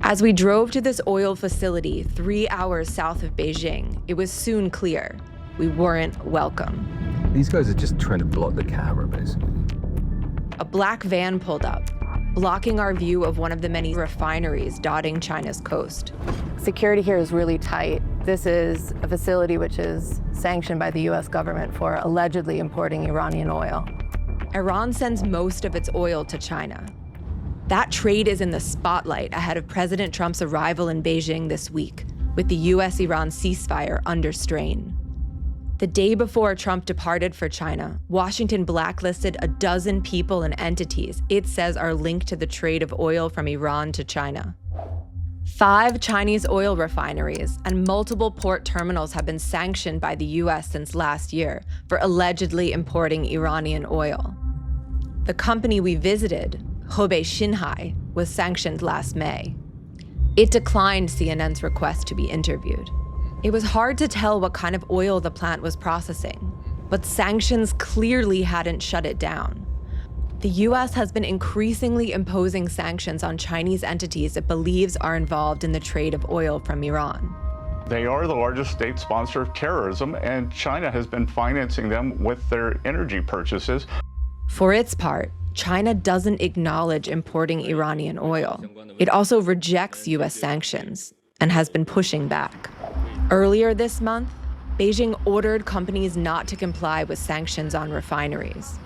As we drove to this oil facility 3 hours south of Beijing, it was soon clear we weren't welcome. These guys are just trying to block the camera, basically. A black van pulled up, blocking our view of one of the many refineries dotting China's coast. Security here is really tight. This is a facility which is sanctioned by the US government for allegedly importing Iranian oil. Iran sends most of its oil to China. That trade is in the spotlight ahead of President Trump's arrival in Beijing this week, with the US-Iran ceasefire under strain. The day before Trump departed for China, Washington blacklisted a dozen people and entities it says are linked to the trade of oil from Iran to China. 5 Chinese oil refineries and multiple port terminals have been sanctioned by the US since last year for allegedly importing Iranian oil. The company we visited, Hebei Xinhai, was sanctioned last May. It declined CNN's request to be interviewed. It was hard to tell what kind of oil the plant was processing, but sanctions clearly hadn't shut it down. The US has been increasingly imposing sanctions on Chinese entities it believes are involved in the trade of oil from Iran. They are the largest state sponsor of terrorism, and China has been financing them with their energy purchases. For its part, China doesn't acknowledge importing Iranian oil. It also rejects US sanctions and has been pushing back. Earlier this month, Beijing ordered companies not to comply with sanctions on refineries.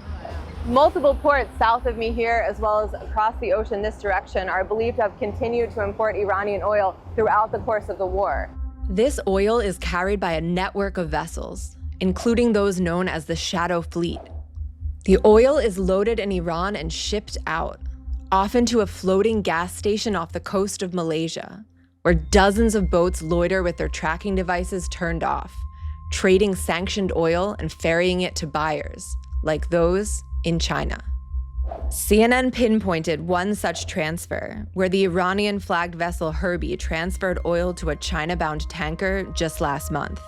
Multiple ports south of me here, as well as across the ocean this direction, are believed to have continued to import Iranian oil throughout the course of the war. This oil is carried by a network of vessels, including those known as the Shadow Fleet. The oil is loaded in Iran and shipped out, often to a floating gas station off the coast of Malaysia, where dozens of boats loiter with their tracking devices turned off, trading sanctioned oil and ferrying it to buyers, like those in China. CNN pinpointed one such transfer, where the Iranian-flagged vessel Herbie transferred oil to a China-bound tanker just last month.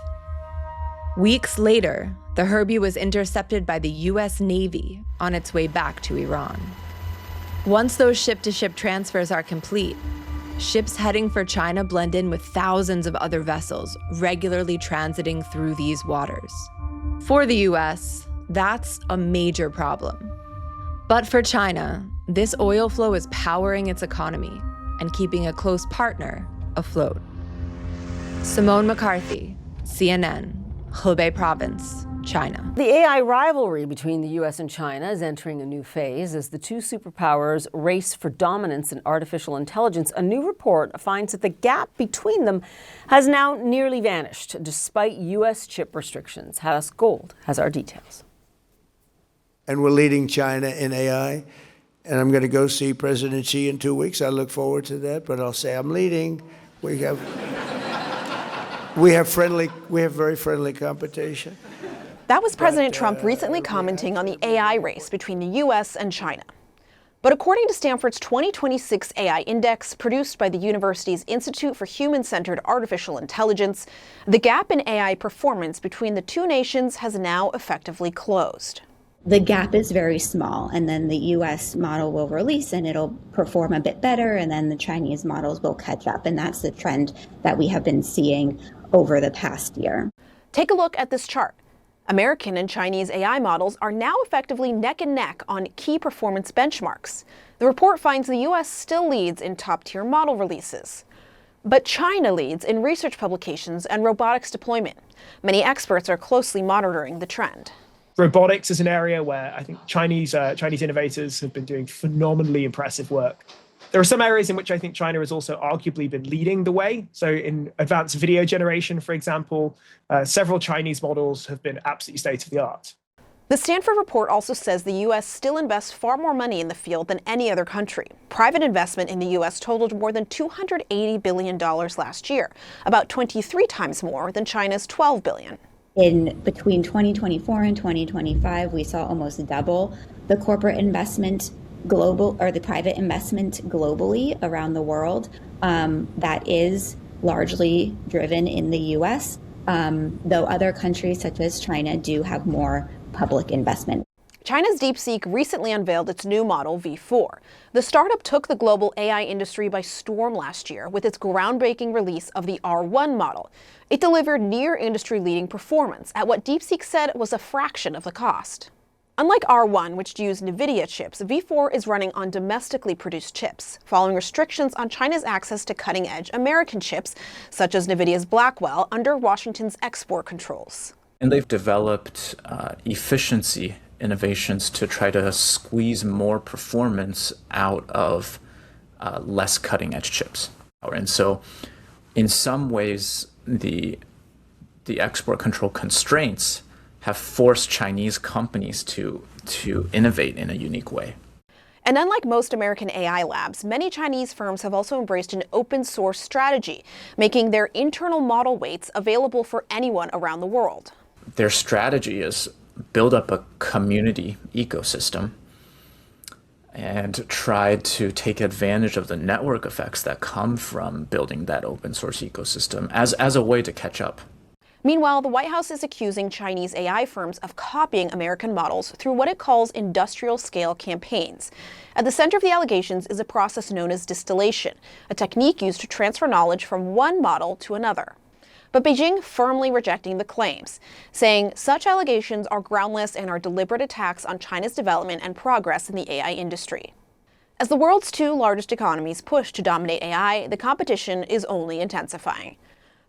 Weeks later, the Herbie was intercepted by the US Navy on its way back to Iran. Once those ship-to-ship transfers are complete, ships heading for China blend in with thousands of other vessels regularly transiting through these waters. For the US, that's a major problem. But for China, this oil flow is powering its economy and keeping a close partner afloat. Simone McCarthy, CNN, Hebei Province, China. The AI rivalry between the US and China is entering a new phase as the two superpowers race for dominance in artificial intelligence. A new report finds that the gap between them has now nearly vanished, despite US chip restrictions. Hadas Gold has our details. And we're leading China in AI. And I'm going to go see President Xi in 2 weeks. I look forward to that, but I'll say I'm leading. We have very friendly competition. That was President Trump recently commenting on the AI race between the US and China. But according to Stanford's 2026 AI Index, produced by the university's Institute for Human-Centered Artificial Intelligence, the gap in AI performance between the two nations has now effectively closed. The gap is very small, and then the US model will release and it'll perform a bit better, and then the Chinese models will catch up. And that's the trend that we have been seeing over the past year. Take a look at this chart. American and Chinese AI models are now effectively neck and neck on key performance benchmarks. The report finds the US still leads in top-tier model releases. But China leads in research publications and robotics deployment. Many experts are closely monitoring the trend. Robotics is an area where I think Chinese innovators have been doing phenomenally impressive work. There are some areas in which I think China has also arguably been leading the way. So in advanced video generation, for example, several Chinese models have been absolutely state-of-the-art. The Stanford report also says the U.S. still invests far more money in the field than any other country. Private investment in the U.S. totaled more than $280 billion last year, about 23 times more than China's $12 billion. In between 2024 and 2025, we saw almost double the corporate investment the private investment globally around the world. That is largely driven in the U.S., though other countries such as China do have more public investment. China's DeepSeek recently unveiled its new model, V4. The startup took the global AI industry by storm last year with its groundbreaking release of the R1 model. It delivered near industry-leading performance at what DeepSeek said was a fraction of the cost. Unlike R1, which used NVIDIA chips, V4 is running on domestically produced chips, following restrictions on China's access to cutting-edge American chips, such as NVIDIA's Blackwell, under Washington's export controls. And they've developed efficiency innovations to try to squeeze more performance out of less cutting-edge chips. And so in some ways, the export control constraints have forced Chinese companies to innovate in a unique way. And unlike most American AI labs, many Chinese firms have also embraced an open source strategy, making their internal model weights available for anyone around the world. Their strategy is build up a community ecosystem and try to take advantage of the network effects that come from building that open source ecosystem as a way to catch up. Meanwhile, the White House is accusing Chinese AI firms of copying American models through what it calls industrial-scale campaigns. At the center of the allegations is a process known as distillation, a technique used to transfer knowledge from one model to another. But Beijing firmly rejecting the claims, saying such allegations are groundless and are deliberate attacks on China's development and progress in the AI industry. As the world's two largest economies push to dominate AI, the competition is only intensifying.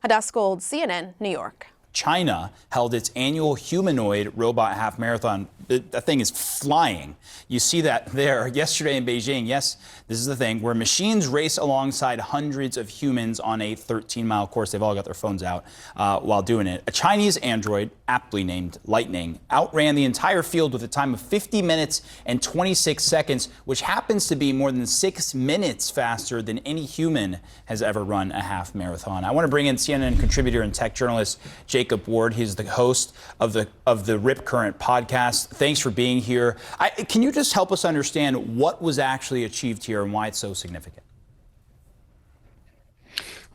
Hadass Gold, CNN, New York. China held its annual humanoid robot half marathon. That thing is flying. You see that there yesterday in Beijing. Yes, this is the thing where machines race alongside hundreds of humans on a 13-mile course. They've all got their phones out while doing it. A Chinese android, aptly named Lightning, outran the entire field with a time of 50 minutes and 26 seconds, which happens to be more than 6 minutes faster than any human has ever run a half marathon. I want to bring in CNN contributor and tech journalist Jacob Ward. He's the host of the Rip Current podcast. Thanks for being here. Can you just help us understand what was actually achieved here and why it's so significant?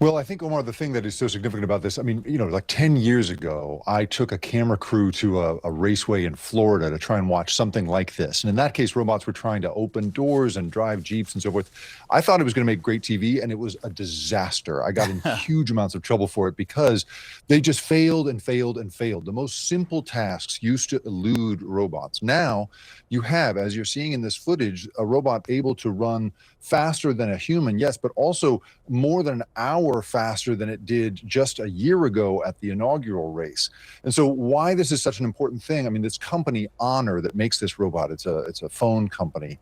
Well, I think, Omar, the thing that is so significant about this, I mean, like 10 years ago, I took a camera crew to a raceway in Florida to try and watch something like this. And in that case, robots were trying to open doors and drive Jeeps and so forth. I thought it was going to make great TV, and it was a disaster. I got in huge amounts of trouble for it because they just failed and failed and failed. The most simple tasks used to elude robots. Now you have, as you're seeing in this footage, a robot able to run faster than a human, yes, but also more than an hour faster than it did just a year ago at the inaugural race. And so why this is such an important thing, I mean, this company Honor that makes this robot, it's a phone company,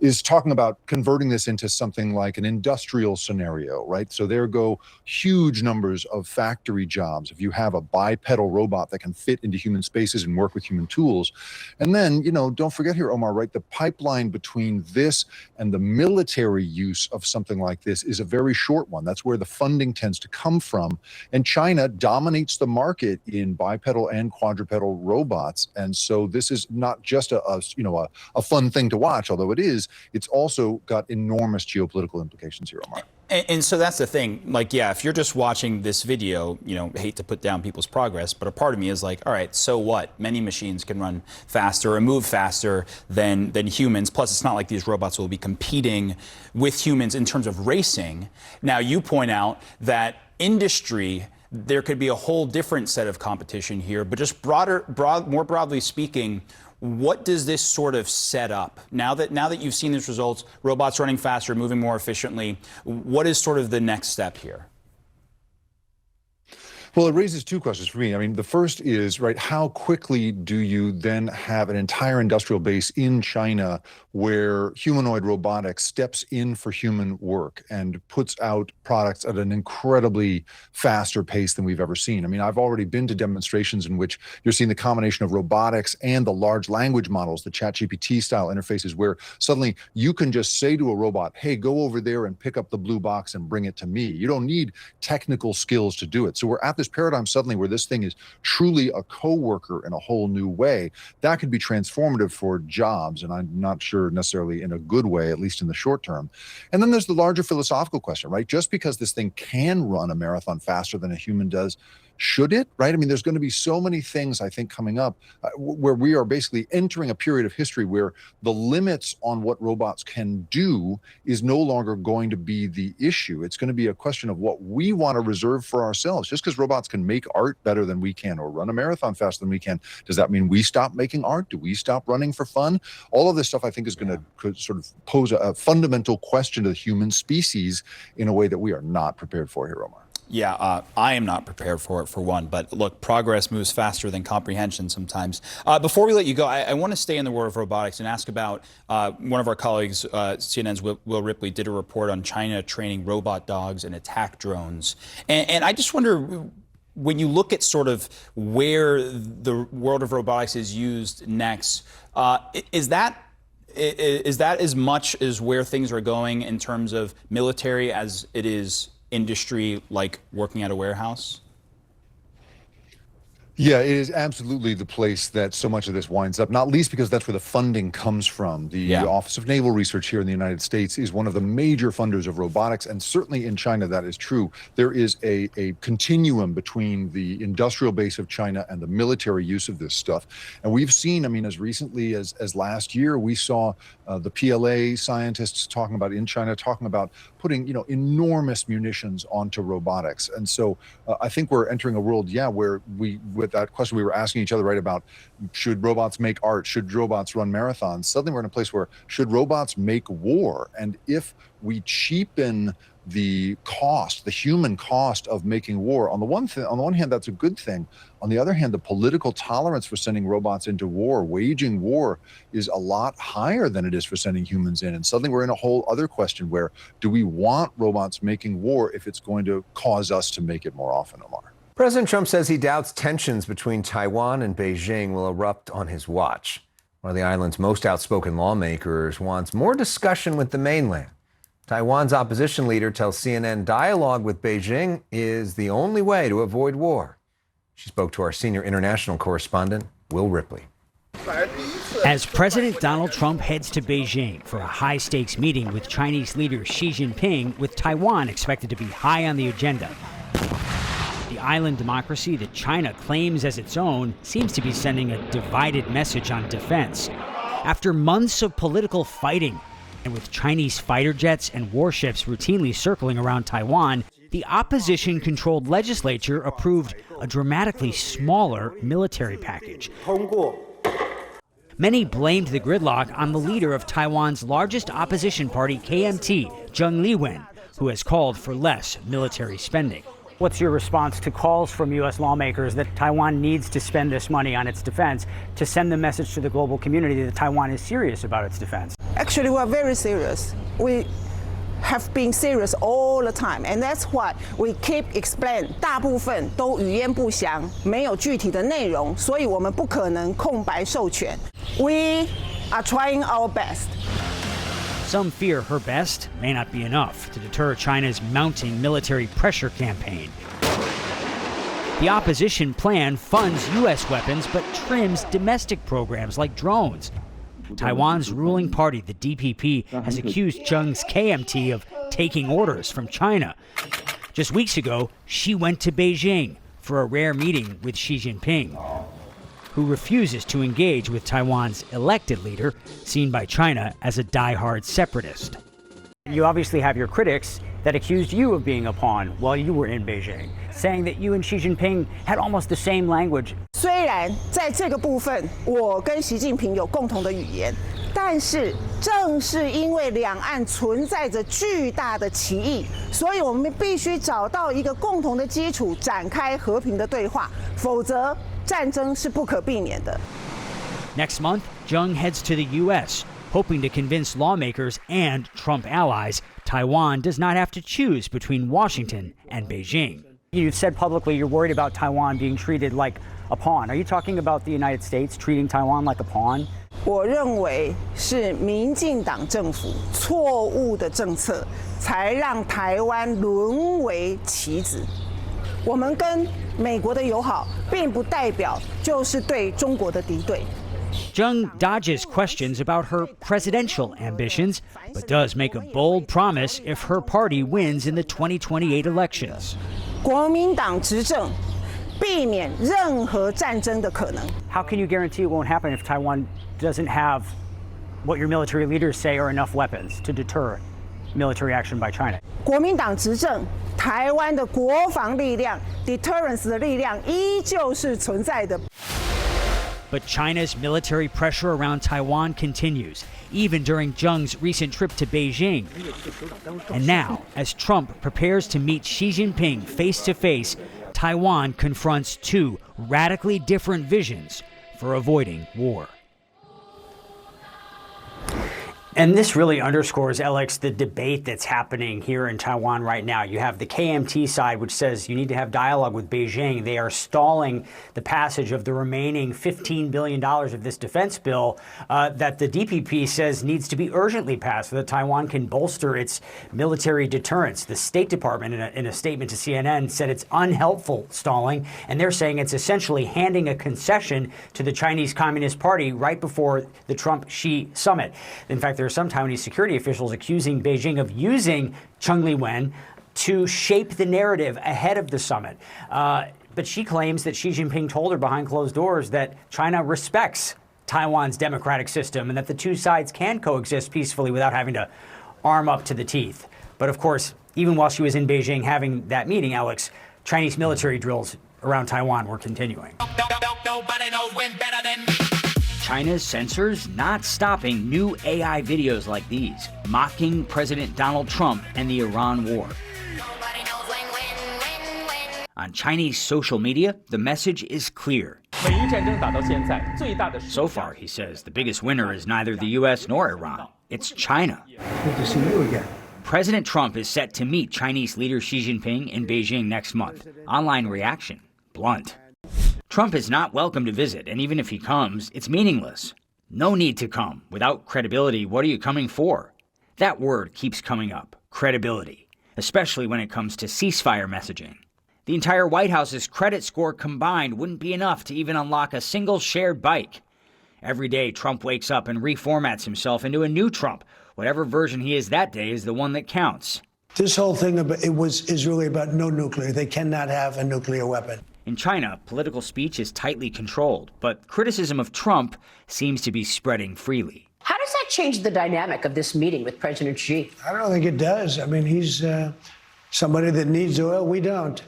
is talking about converting this into something like an industrial scenario, right? So there go huge numbers of factory jobs if you have a bipedal robot that can fit into human spaces and work with human tools. And then, don't forget here, Omar, right, the pipeline between this and the military use of something like this is a very short one. That's where the funding tends to come from. And China dominates the market in bipedal and quadrupedal robots. And so this is not just a fun thing to watch, although it is, it's also got enormous geopolitical implications here, Omar. And so that's the thing, like, yeah, if you're just watching this video, hate to put down people's progress, but a part of me is like, all right, so what? Many machines can run faster or move faster than humans. Plus, it's not like these robots will be competing with humans in terms of racing. Now, you point out that industry, there could be a whole different set of competition here, but just more broadly speaking, what does this sort of set up? Now that you've seen these results, robots running faster, moving more efficiently, what is sort of the next step here? Well, it raises two questions for me. I mean, the first is, right, how quickly do you then have an entire industrial base in China where humanoid robotics steps in for human work and puts out products at an incredibly faster pace than we've ever seen? I mean, I've already been to demonstrations in which you're seeing the combination of robotics and the large language models, the ChatGPT style interfaces, where suddenly you can just say to a robot, hey, go over there and pick up the blue box and bring it to me. You don't need technical skills to do it. So we're at this paradigm suddenly where this thing is truly a co-worker in a whole new way. That could be transformative for jobs, and I'm not sure necessarily in a good way, at least in the short term. And then there's the larger philosophical question, right? Just because this thing can run a marathon faster than a human does, Should it, right? I mean, there's going to be so many things, I think, coming up where we are basically entering a period of history where the limits on what robots can do is no longer going to be the issue. It's going to be a question of what we want to reserve for ourselves. Just because robots can make art better than we can or run a marathon faster than we can, does that mean we stop making art? Do we stop running for fun? All of this stuff, I think, is going to sort of pose a fundamental question to the human species in a way that we are not prepared for here, Omar. Yeah, I am not prepared for it, for one. But look, progress moves faster than comprehension sometimes. Before we let you go, I want to stay in the world of robotics and ask about one of our colleagues, CNN's Will Ripley, did a report on China training robot dogs and attack drones. And I just wonder, when you look at sort of where the world of robotics is used next, is that as much as where things are going in terms of military as it is industry, like working at a warehouse? Yeah, it is absolutely the place that so much of this winds up, not least because that's where the funding comes from. The Office of Naval Research here in the United States is one of the major funders of robotics, and certainly in China that is true. There is a continuum between the industrial base of China and the military use of this stuff. And we've seen, I mean, as recently as last year, we saw the PLA scientists talking about in China, talking about putting, enormous munitions onto robotics. And so I think we're entering a world, where with that question we were asking each other, right, about should robots make art? Should robots run marathons? Suddenly we're in a place where should robots make war? And if we cheapen the cost, the human cost of making war, on the one hand, that's a good thing. On the other hand, the political tolerance for sending robots into war, waging war, is a lot higher than it is for sending humans in. And suddenly we're in a whole other question where do we want robots making war if it's going to cause us to make it more often, Omar? President Trump says he doubts tensions between Taiwan and Beijing will erupt on his watch. One of the island's most outspoken lawmakers wants more discussion with the mainland. Taiwan's opposition leader tells CNN dialogue with Beijing is the only way to avoid war. She spoke to our senior international correspondent, Will Ripley. As President Donald Trump heads to Beijing for a high-stakes meeting with Chinese leader Xi Jinping, with Taiwan expected to be high on the agenda, the island democracy that China claims as its own seems to be sending a divided message on defense. After months of political fighting, and with Chinese fighter jets and warships routinely circling around Taiwan, the opposition-controlled legislature approved a dramatically smaller military package. Many blamed the gridlock on the leader of Taiwan's largest opposition party, KMT, Zheng Liwen, who has called for less military spending. What's your response to calls from U.S. lawmakers that Taiwan needs to spend this money on its defense to send the message to the global community that Taiwan is serious about its defense? Actually, we are very serious. We have been serious all the time, and that's why we keep explaining. 大部分都语焉不详，没有具体的内容，所以我们不可能空白授权。We are trying our best. Some fear her best may not be enough to deter China's mounting military pressure campaign. The opposition plan funds U.S. weapons but trims domestic programs like drones. Taiwan's ruling party, the DPP, has accused Zheng's KMT of taking orders from China. Just weeks ago, she went to Beijing for a rare meeting with Xi Jinping, who refuses to engage with Taiwan's elected leader, seen by China as a die-hard separatist. You obviously have your critics that accused you of being a pawn while you were in Beijing, saying that you and Xi Jinping had almost the same language. 虽然在这个部分我跟习近平有共同的语言，但是正是因为两岸存在着巨大的歧义，所以我们必须找到一个共同的基础，展开和平的对话，否则战争是不可避免的。Next month, Zheng heads to the U.S., hoping to convince lawmakers and Trump allies Taiwan does not have to choose between Washington and Beijing. You've said publicly you're worried about Taiwan being treated like a pawn. Are you talking about the United States treating Taiwan like a pawn? 我认为是民进党政府错误的政策，才让台湾沦为棋子。我们跟美国的友好，并不代表就是对中国的敌对。Zheng dodges questions about her presidential ambitions, but does make a bold promise if her party wins in the 2028 elections. 国民党执政，避免任何战争的可能。 How can you guarantee it won't happen if Taiwan doesn't have what your military leaders say are enough weapons to deter military action by China? 国民党执政，台湾的国防力量 deterrence 的力量依旧是存在的。 But China's military pressure around Taiwan continues, even during Zheng's recent trip to Beijing. And now, as Trump prepares to meet Xi Jinping face to face, Taiwan confronts two radically different visions for avoiding war. And this really underscores, Alex, the debate that's happening here in Taiwan right now. You have the KMT side, which says you need to have dialogue with Beijing. They are stalling the passage of the remaining $15 billion of this defense bill that the DPP says needs to be urgently passed so that Taiwan can bolster its military deterrence. The State Department, in a statement to CNN, said it's unhelpful stalling, and they're saying it's essentially handing a concession to the Chinese Communist Party right before the Trump-Xi summit. In fact, there are some Taiwanese security officials accusing Beijing of using Cheng Li-wen to shape the narrative ahead of the summit. But she claims that Xi Jinping told her behind closed doors that China respects Taiwan's democratic system and that the two sides can coexist peacefully without having to arm up to the teeth. But of course, even while she was in Beijing having that meeting, Alex, Chinese military drills around Taiwan were continuing. China's censors not stopping new AI videos like these, mocking President Donald Trump and the Iran war. On Chinese social media, the message is clear. So far, he says, the biggest winner is neither the U.S. nor Iran. It's China. Good to see you again. President Trump is set to meet Chinese leader Xi Jinping in Beijing next month. Online reaction, blunt. Trump is not welcome to visit, and even if he comes, it's meaningless. No need to come. Without credibility, what are you coming for? That word keeps coming up, credibility, especially when it comes to ceasefire messaging. The entire White House's credit score combined wouldn't be enough to even unlock a single shared bike. Every day, Trump wakes up and reformats himself into a new Trump. Whatever version he is that day is the one that counts. This whole thing is really about no nuclear. They cannot have a nuclear weapon. In China, political speech is tightly controlled, but criticism of Trump seems to be spreading freely. How does that change the dynamic of this meeting with President Xi? I don't think it does. I mean, he's somebody that needs oil. We don't.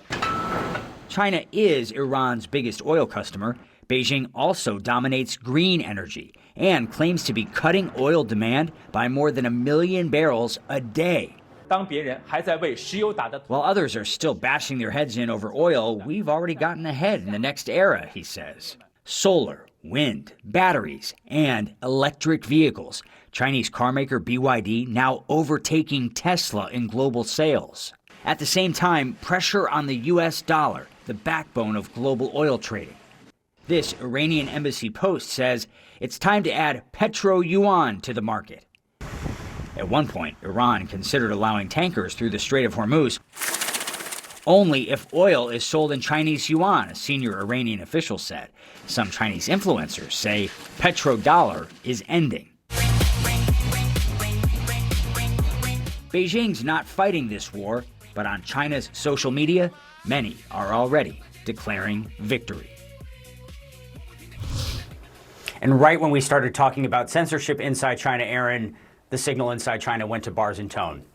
China is Iran's biggest oil customer. Beijing also dominates green energy and claims to be cutting oil demand by more than 1 million barrels a day. While others are still bashing their heads in over oil, we've already gotten ahead in the next era, he says. Solar, wind, batteries, and electric vehicles. Chinese carmaker BYD now overtaking Tesla in global sales. At the same time, pressure on the U.S. dollar, the backbone of global oil trading. This Iranian embassy post says it's time to add petro-yuan to the market. At one point, Iran considered allowing tankers through the Strait of Hormuz only if oil is sold in Chinese yuan, a senior Iranian official said. Some Chinese influencers say petrodollar is ending. Beijing's not fighting this war, but on China's social media, many are already declaring victory. And right when we started talking about censorship inside China, Aaron, the signal inside China went to bars and tone.